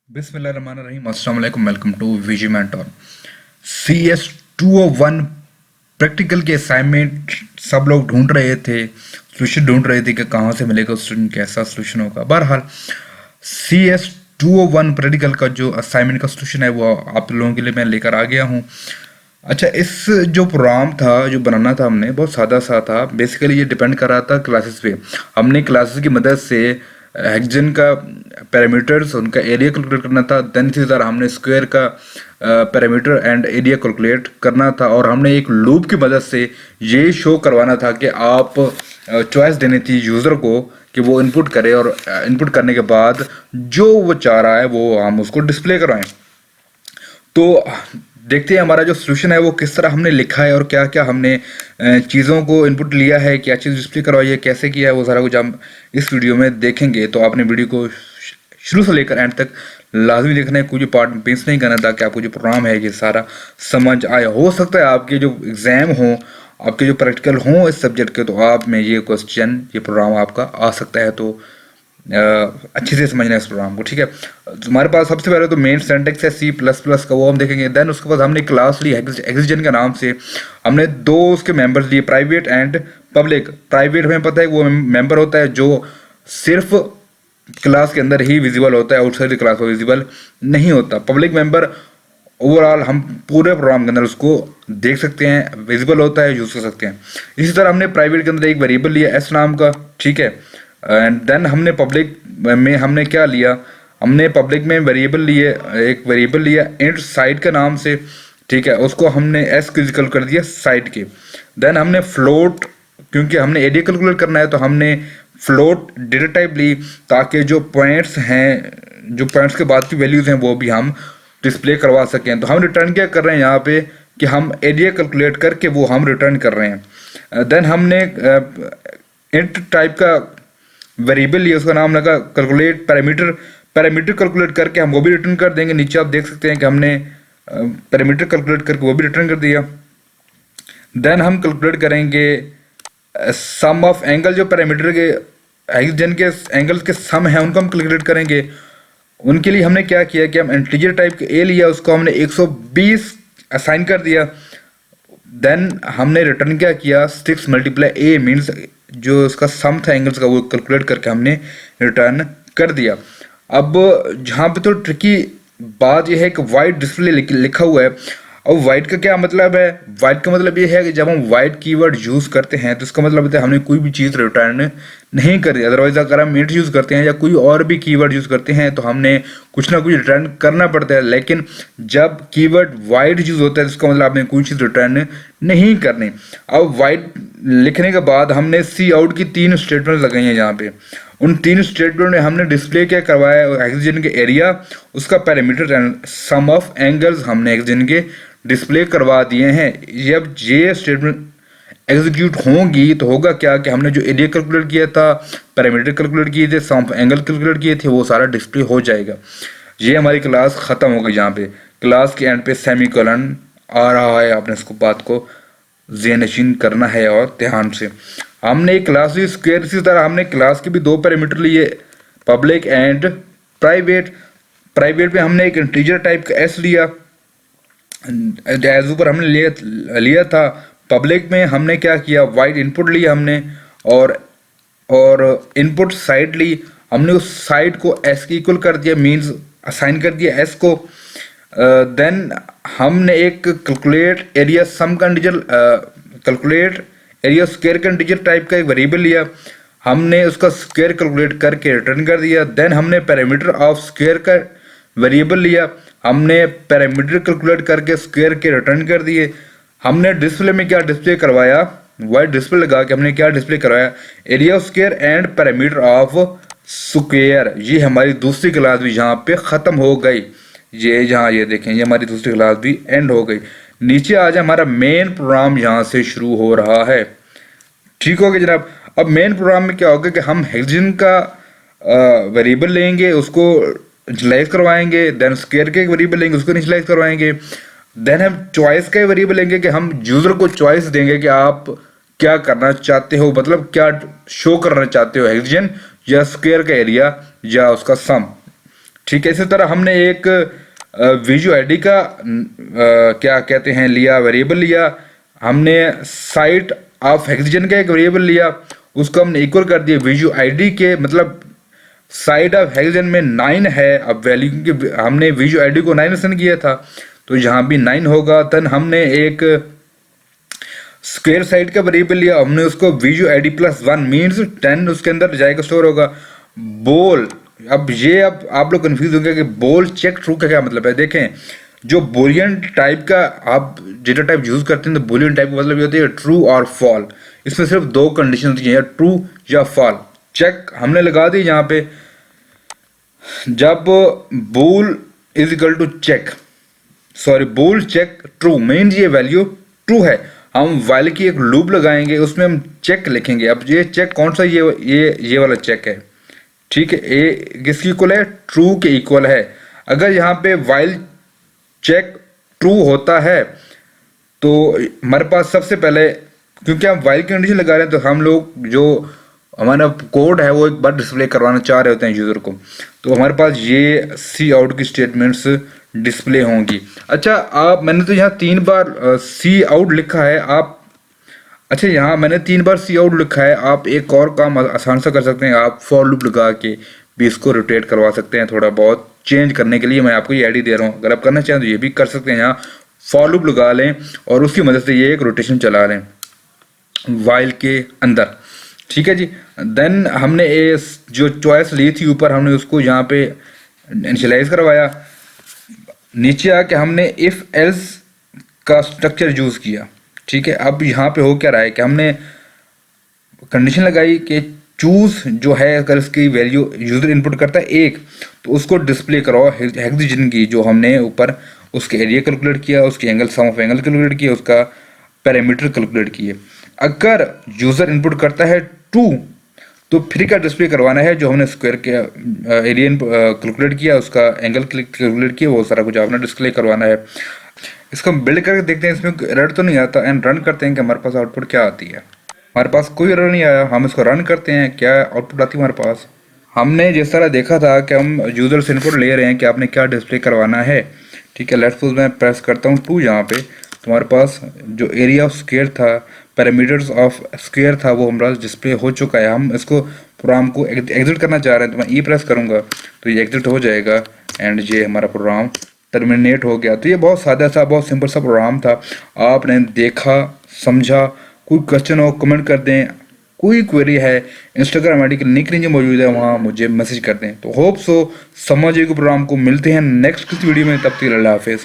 बिस्मिल्लाहिर्रहमानिर्रहीम, अस्सलाम वालेकुम। Welcome to VG mentor. CS 201 practical के असाइनमेंट सब लोग ढूंढ रहे थे, सोल्यूशन ढूंढ रहे थे कि कहाँ से मिलेगा सोल्यूशन, कैसा सोल्यूशन होगा। बहरहाल CS 201 प्रैक्टिकल का जो असाइनमेंट का सोल्यूशन है वो आप लोगों के लिए मैं लेकर आ गया हूँ। अच्छा, इस जो प्रोग्राम था जो बनाना था हमने, बहुत सादा सा था। बेसिकली ये डिपेंड कर रहा था क्लासेस पे। हमने क्लासेस की मदद से हेक्सेन का पैरामीटर्स, उनका एरिया कैलकुलेट करना था। देन इसी तरह हमने स्क्वायर का पैरामीटर एंड एरिया कैलकुलेट करना था, और हमने एक लूप की मदद से ये शो करवाना था कि आप चॉइस देनी थी यूज़र को कि वो इनपुट करे, और इनपुट करने के बाद जो वो चाह रहा है वो हम उसको डिस्प्ले करवाएं। तो देखते हैं हमारा जो सोल्यूशन है वो किस तरह हमने लिखा है, और क्या क्या हमने चीज़ों को इनपुट लिया है, क्या चीज़ डिस्प्ले करवाई है, कैसे किया है, वो सारा कुछ हम इस वीडियो में देखेंगे। तो आपने वीडियो को शुरू से लेकर एंड तक लाजमी देखना है, कोई पार्ट मिस नहीं करना, ताकि आपको जो प्रोग्राम है ये सारा समझ आए। हो सकता है आपके जो एग्ज़ाम हो, आपके जो प्रैक्टिकल हों इस सब्जेक्ट के, तो आप में ये क्वेश्चन, ये प्रोग्राम आपका आ सकता है। तो अच्छे से समझना है इस प्रोग्राम को, ठीक है। हमारे पास सबसे पहले तो मेन सिंटैक्स है C++ का, वो हम देखेंगे। देन उसके बाद हमने क्लास ली हेक्सेन के नाम से। हमने दो उसके मेंबर्स लिए, प्राइवेट एंड पब्लिक। प्राइवेट हमें पता है वो मेंबर होता है जो सिर्फ क्लास के अंदर ही विजिबल होता है, आउटसाइड क्लास में विजिबल नहीं होता। पब्लिक मेंबर ओवरऑल हम पूरे प्रोग्राम के अंदर उसको देख सकते हैं, विजिबल होता है, यूज कर सकते हैं। इसी तरह हमने प्राइवेट के अंदर एक वेरिएबल लिया S नाम का, ठीक है। एंड देन हमने पब्लिक में हमने क्या लिया, हमने पब्लिक में वेरिएबल लिए, एक वेरिएबल लिया इंट साइड के नाम से, ठीक है। उसको हमने S को इक्वल कर दिया साइड के। देन हमने फ्लोट, क्योंकि हमने एरिया कैलकुलेट करना है तो हमने फ्लोट डेटा टाइप ली, ताकि जो पॉइंट्स हैं, जो पॉइंट्स के बाद की वैल्यूज हैं वो भी हम डिस्प्ले करवा सकें। तो हम रिटर्न क्या कर रहे हैं यहाँ पे कि हम एरिया कैलकुलेट करके वो हम रिटर्न कर रहे हैं। देन हमने इंट टाइप का वेरिएबल लिया, उसका नाम लगा कैलकुलेट पैरामीटर। पैरामीटर कैलकुलेट करके हम वो भी रिटर्न कर देंगे। नीचे आप देख सकते हैं कि हमने पैरामीटर कैलकुलेट करके वो भी रिटर्न कर दिया। देन हम कैलकुलेट करेंगे सम ऑफ एंगल, जो पैरामीटर के हेक्सेन के एंगल्स के सम है उनको हम कैलकुलेट करेंगे। उनके लिए हमने क्या किया कि हम इंटीजर टाइप के ए लिया, उसको हमने 120 असाइन कर दिया। देन हमने रिटर्न क्या किया, 6 मल्टीप्लाई ए मीन्स जो उसका सम था एंगल्स का वो कैलकुलेट करके हमने रिटर्न कर दिया। अब जहाँ पे तो ट्रिकी बात यह है कि वाइट डिस्प्ले लिखा हुआ है। अब वाइट का क्या मतलब है, वाइट का मतलब ये है कि जब हम वाइट कीवर्ड यूज़ करते हैं तो इसका मतलब होता है हमने कोई भी चीज़ रिटर्न नहीं करी। अदरवाइज अगर हम इंट यूज़ करते हैं या कोई और भी कीवर्ड यूज़ करते हैं तो हमने कुछ ना कुछ रिटर्न करना पड़ता है। लेकिन जब कीवर्ड वाइट यूज़ होता है तो इसका मतलब आपने कोई चीज़ रिटर्न नहीं करनी। अब वाइट लिखने के बाद हमने सी आउट की 3 स्टेटमेंट लगाई हैं यहाँ पे। उन 3 स्टेटमेंट में हमने डिस्प्ले क्या करवाया, हेक्सेन के एरिया, उसका parameter and sum of angles हमने हेक्सेन के डिस्प्ले करवा दिए हैं। जब ये स्टेटमेंट एग्जीक्यूट होंगी तो होगा क्या कि हमने जो एरिया कैलकुलेट किया था, पैरामीटर कैलकुलेट किए थे, सम ऑफ एंगल कैलकुलेट किए थे, वो सारा डिस्प्ले हो जाएगा। ये हमारी क्लास ख़त्म हो गई। यहाँ पे क्लास के एंड पे सेमीकोलन आ रहा है, आपने इसको बात को ज़हन-नशीन करना है और ध्यान से। हमने एक क्लास ली स्क्वायर, इसी तरह हमने क्लास के भी 2 पैरामीटर लिए, पब्लिक एंड प्राइवेट। प्राइवेट में हमने एक इंटीजर टाइप का S लिया, एज ऊपर हमने लिया था। पब्लिक में हमने क्या किया, वाइट इनपुट लिया हमने, और इनपुट साइड ली। हमने उस साइड को S की इक्वल कर दिया, मींस असाइन कर दिया S को। देन हमने एक कैलकुलेट एरिया सम का इंटीजर, कैलकुलेट एरिया स्क्वायर का इंटीजर टाइप का एक वेरिएबल लिया, हमने उसका स्क्वायर कैलकुलेट करके रिटर्न कर दिया। देन हमने पैरामीटर ऑफ स्क्वायर का वेरिएबल लिया, हमने पैरामीटर कैलकुलेट करके स्क्वायर के रिटर्न कर दिए। हमने डिस्प्ले में क्या डिस्प्ले करवाया, वाइट डिस्प्ले लगा के हमने क्या डिस्प्ले करवाया, area square and parameter of square. ये हमारी दूसरी क्लास भी यहाँ पे ख़त्म हो गई। ये जहाँ ये देखें, ये हमारी दूसरी क्लास भी एंड हो गई। नीचे आ जाए, हमारा मेन प्रोग्राम यहाँ से शुरू हो रहा है। ठीक हो गया जनाब। अब मेन प्रोग्राम में क्या होगा कि हम हेक्सेन का वेरिएबल लेंगे, उसको इनिशियलाइज करवाएंगे। देन स्क्वायर के वेरिएबल लेंगे, उसको इनिशियलाइज करवाएंगे। देन हम चॉइस का वेरिएबल लेंगे कि हम यूज़र को चॉइस देंगे कि आप क्या करना चाहते हो, मतलब क्या शो करना चाहते हो, हेक्सेन या स्क्वायर का एरिया या उसका सम। ठीक है, इसी तरह हमने एक विजुअल आईडी का क्या कहते हैं लिया, वेरिएबल लिया। हमने साइट ऑफ हेक्साडेसिमल का एक वेरिएबल लिया, उसको हमने इक्वल कर दिया विजुअल आईडी के, मतलब साइड ऑफ हेक्साडेसिमल में 9 है। अब वैल्यू क्योंकि हमने विजुअल आईडी को 9 असाइन किया था तो यहाँ भी 9 होगा। देन हमने एक स्क्वायर साइड का वेरिएबल लिया, हमने उसको विजुअल आईडी प्लस 1 मीन्स 10 उसके अंदर जाएगा, स्टोर होगा। बोल, अब आप लोग कंफ्यूज होंगे कि बोल चेक ट्रू का क्या मतलब है। देखें, जो बुलियन टाइप का आप डेटा टाइप यूज करते हैं तो बुलियन टाइप का मतलब ये होती है ट्रू और फॉल। इसमें सिर्फ दो कंडीशन होती है, ट्रू या फॉल। चेक हमने लगा दी यहाँ पे, जब bool is equal to check, sorry bool check true mean ये वैल्यू ट्रू है, हम वाइल की एक लूप लगाएंगे, उसमें हम चेक लिखेंगे। अब ये चेक कौन सा, ये वाला चेक है, ठीक है। ए किसकी इक्वल है, ट्रू के इक्वल है। अगर यहाँ पे वाइल चेक ट्रू होता है तो हमारे पास सबसे पहले, क्योंकि हम वाइल की कंडीशन लगा रहे हैं तो हम लोग जो हमारा कोड है वो एक बार डिस्प्ले करवाना चाह रहे होते हैं यूजर को, तो हमारे पास ये सी आउट की स्टेटमेंट्स डिस्प्ले होंगी। अच्छा, मैंने तो यहाँ 3 बार सी आउट लिखा है, आप अच्छा यहाँ मैंने 3 बार सी आउट लिखा है। आप एक और काम आसान सा कर सकते हैं, आप फॉर लूप लगा के भी इसको रोटेट करवा सकते हैं, थोड़ा बहुत चेंज करने के लिए मैं आपको ये आईडी दे रहा हूँ। अगर आप करना चाहें तो ये भी कर सकते हैं, यहाँ फॉर लूप लगा लें और उसकी मदद से ये एक रोटेशन चला लें वाइल के अंदर, ठीक है जी। देन हमने ये जो चॉइस ली थी ऊपर, हमने उसको यहाँ पे इनिशियलाइज करवाया। नीचे आके हमने इफ एल्स का स्ट्रक्चर यूज किया, ठीक है। अब यहाँ पे हो क्या रहा है कि हमने कंडीशन लगाई कि चूज जो है अगर इसकी वैल्यू यूजर इनपुट करता है 1 तो उसको डिस्प्ले कराओ हेक्साडेसिमल की, जो हमने ऊपर उसके एरिया कैलकुलेट किया, उसके angle sum of angle calculate किया, उसका पैरामीटर कैलकुलेट किए। अगर यूजर इनपुट करता है 2 तो फिर क्या डिस्प्ले करवाना है, जो हमने स्क्वायर के एरिया कैलकुलेट किया, उसका एंगल कैलकुलेट किया, वो सारा कुछ आपने डिस्प्ले करवाना है। इसको बिल्ड करके देखते हैं, इसमें एरर तो नहीं आता, एंड रन करते हैं कि हमारे पास आउटपुट क्या आती है। हमारे पास कोई एरर नहीं आया, हम इसको रन करते हैं, क्या आउटपुट आती है हमारे पास। हमने जिस तरह देखा था कि हम यूजर से इनपुट ले रहे हैं कि आपने क्या डिस्प्ले करवाना है, ठीक है। लेट्स सपोज मैं प्रेस करता हूँ 2 यहाँ पे, तो हमारे पास जो एरिया ऑफ स्क्वायर था, पैरामीटर्स ऑफ स्क्वायर था, वो हमारा डिस्प्ले हो चुका है। हम इसको प्रोग्राम को एग्जिट करना चाह रहे हैं, तो मैं ई प्रेस करूँगा तो ये एग्जिट हो जाएगा एंड ये हमारा प्रोग्राम टर्मिनेट हो गया। तो ये बहुत सादा सा, बहुत सिंपल सा प्रोग्राम था। आपने देखा, समझा, कोई क्वेश्चन हो कमेंट कर दें, कोई क्वेरी है इंस्टाग्राम आईडी के लिंक नीचे मौजूद है, वहाँ मुझे मैसेज कर दें। तो होप सो समझिए प्रोग्राम को। मिलते हैं नेक्स्ट किसी वीडियो में, तब तक अल्लाह हाफिज़।